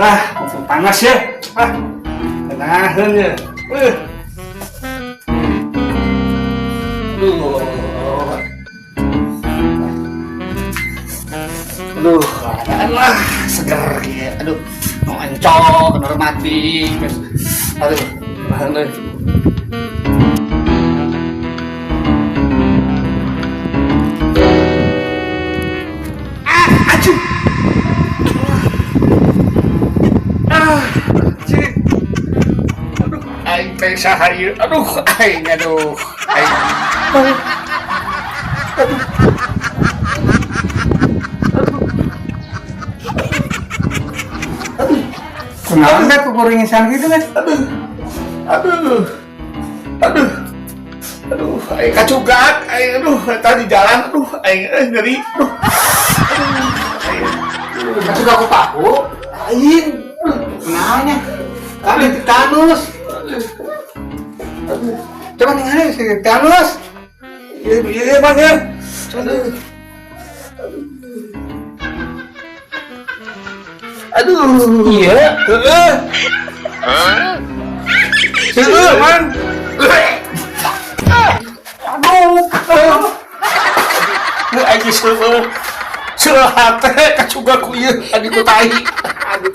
Mumpung panas ya. Tenahan ya. Aduh, keadaan lah seger kayak. Aduh, mau encok, bener mati. Aduh, tahan deh. Aduh. Cik. Aduh, aing teh saha ieu? Aduh, aing. Kenapa kok kuringisan gitu kan? Aduh, aing kacugat, tadi jalan, aing ngeri, Masuk aku paku? Lain. Kenanya? Kami tetanus. Coba nih si tetanus. iya bang ya, Iya. man, aing seueuh hate kacugat ku ieu, adi ku tai, aduh.